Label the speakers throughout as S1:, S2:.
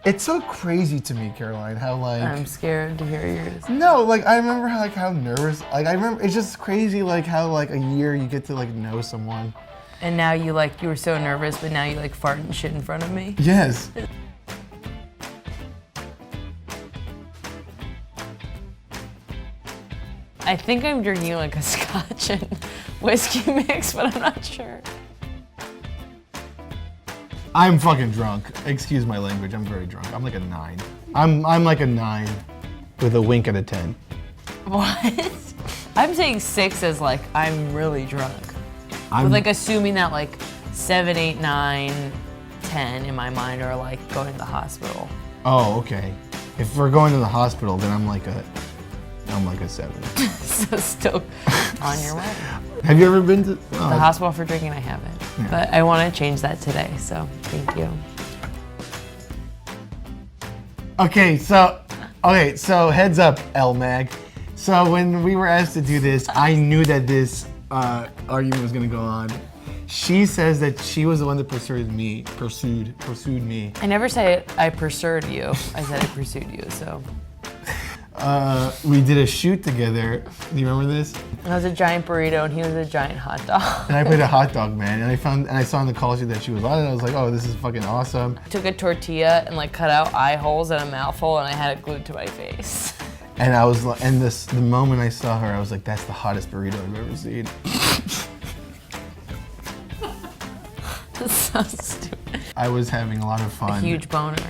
S1: It's so crazy to me, Caroline, how like...
S2: I'm scared to hear yours.
S1: No, like I remember how nervous, like I remember, it's just crazy like how like a year you get to like know someone.
S2: And now you were so nervous, but now you like fart and shit in front of me?
S1: Yes.
S2: I think I'm drinking like a scotch and whiskey mix, but I'm not sure.
S1: I'm fucking drunk. Excuse my language, I'm very drunk. I'm like a 9. I'm like a 9 with a wink at a 10.
S2: What? I'm saying 6 as like I'm really drunk. With like assuming that like 7, 8, 9, 10 in my mind are like going to the hospital.
S1: Oh, okay. If we're going to the hospital, then I'm like a 7.
S2: So still on your way.
S1: Have you ever been to
S2: the hospital for drinking? I haven't, but I want to change that today. So thank you.
S1: Okay, so heads up, ELLE Mag. So when we were asked to do this, I knew that this argument was gonna go on. She says that she was the one that pursued me.
S2: I never said I pursued you. I said I pursued you. So.
S1: We did a shoot together. Do you remember this?
S2: I was a giant burrito and he was a giant hot dog.
S1: And I played a hot dog man, and I saw in the call sheet that she was on it. I was like, oh, this is fucking awesome.
S2: I took a tortilla and like cut out eye holes and a mouthful, and I had it glued to my face.
S1: And I was like, and the moment I saw her, I was like, that's the hottest burrito I've ever seen.
S2: That's so stupid.
S1: I was having a lot of fun.
S2: A huge boner.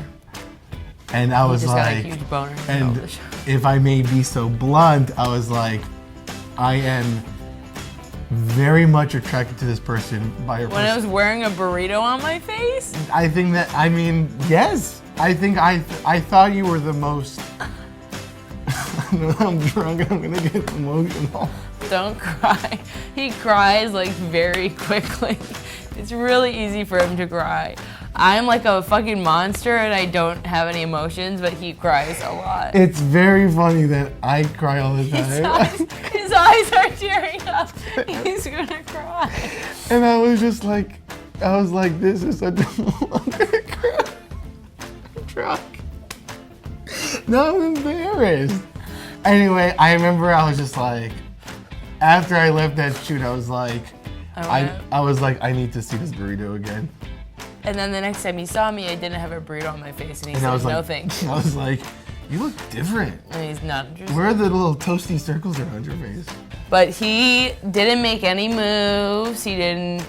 S1: And I was like,
S2: got a huge boner
S1: and if I may be so blunt, I was like, I am very much attracted to this person by her.
S2: When I was wearing a burrito on my face?
S1: I think that, I mean, yes. I think I thought you were the most. I'm drunk and I'm gonna get emotional.
S2: Don't cry. He cries like very quickly. It's really easy for him to cry. I'm like a fucking monster and I don't have any emotions, but he cries a lot.
S1: It's very funny that I cry all the time.
S2: His eyes are tearing up. He's gonna cry.
S1: And I was like, this is such a I'm gonna cry. I'm drunk. No, I'm embarrassed. Anyway, I remember I was just like, after I left that shoot, I was like, I need to see this burrito again.
S2: And then the next time he saw me, I didn't have a burrito on my face, and he said, no thank you.
S1: I was like, you look different.
S2: And he's not interested.
S1: Where are the little toasty circles around your face?
S2: But he didn't make any moves. He didn't,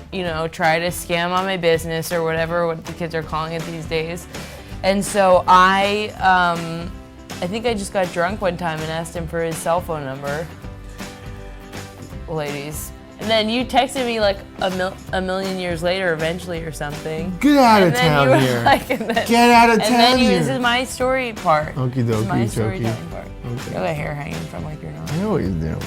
S2: try to scam on my business or whatever, what the kids are calling it these days. And so I think I just got drunk one time and asked him for his cell phone number. Ladies. And then you texted me like a million years later eventually or something.
S1: Get out of town here. Get out of town here.
S2: This is my story part.
S1: Okie dokie,
S2: this is my storytelling part.
S1: Okay.
S2: You have a hair hanging from like your nose.
S1: I always do.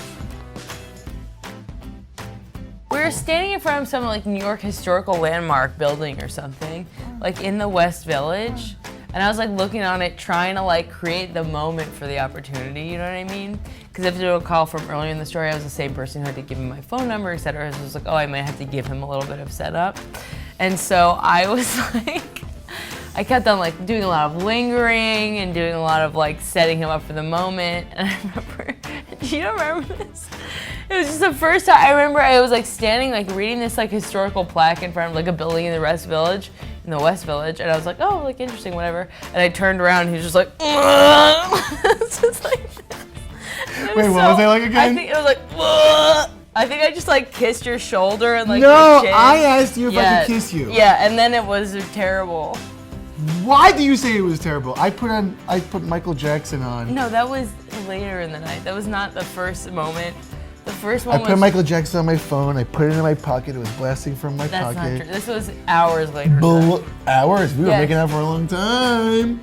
S2: We were standing in front of some like New York historical landmark building or something, like in the West Village. And I was like looking on it, trying to like create the moment for the opportunity, you know what I mean? Because if you recall from earlier in the story, I was the same person who had to give him my phone number, et cetera. So I was like, oh, I might have to give him a little bit of setup. And so I was like, I kept on like doing a lot of lingering and doing a lot of like setting him up for the moment. And I remember, do you remember this? It was just the first time I remember I was like standing, like reading this like historical plaque in front of like a building in the West Village, and I was like, oh, like interesting, whatever. And I turned around and he was just like, it's just like this.
S1: Wait, what was I like again?
S2: I think it was like, I think I just like kissed your shoulder and like
S1: no,
S2: your chin.
S1: I asked you if I could kiss you.
S2: Yeah, and then it was terrible.
S1: Why do you say it was terrible? I put Michael Jackson on.
S2: No, that was later in the night. That was not the first moment. The first one
S1: I put Michael Jackson on my phone. I put it in my pocket. It was blasting from my pocket.
S2: That's not true. This was hours later.
S1: Hours? We were making out for a long time.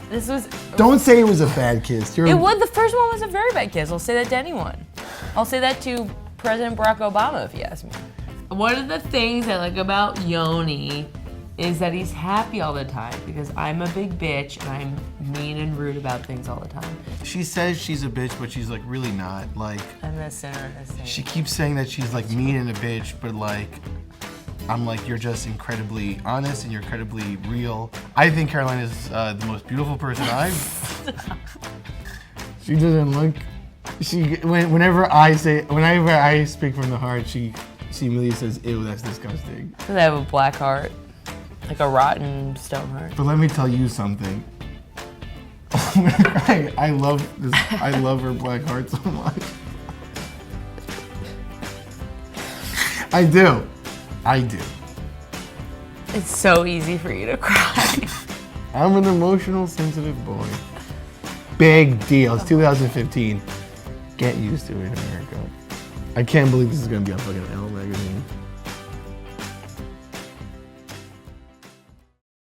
S2: This was.
S1: Don't say it was a bad kiss.
S2: It was. The first one was a very bad kiss. I'll say that to anyone. I'll say that to President Barack Obama if you ask me. One of the things I like about Yoni is that he's happy all the time because I'm a big bitch and I'm mean and rude about things all the time.
S1: She says she's a bitch, but she's like really not. Like
S2: I'm the sinner in this thing.
S1: She keeps saying that she's like mean and a bitch, but like I'm like, you're just incredibly honest and you're incredibly real. I think Caroline is the most beautiful person I've. She doesn't look. Whenever I speak from the heart, she immediately says, "Ew, that's disgusting."
S2: Does I have a black heart, like a rotten stone heart?
S1: But let me tell you something. I love this. I love her black heart so much. I do.
S2: It's so easy for you to cry.
S1: I'm an emotional, sensitive boy. Big deal. It's 2015. Get used to it, America. I can't believe this is gonna be on fucking ELLE magazine.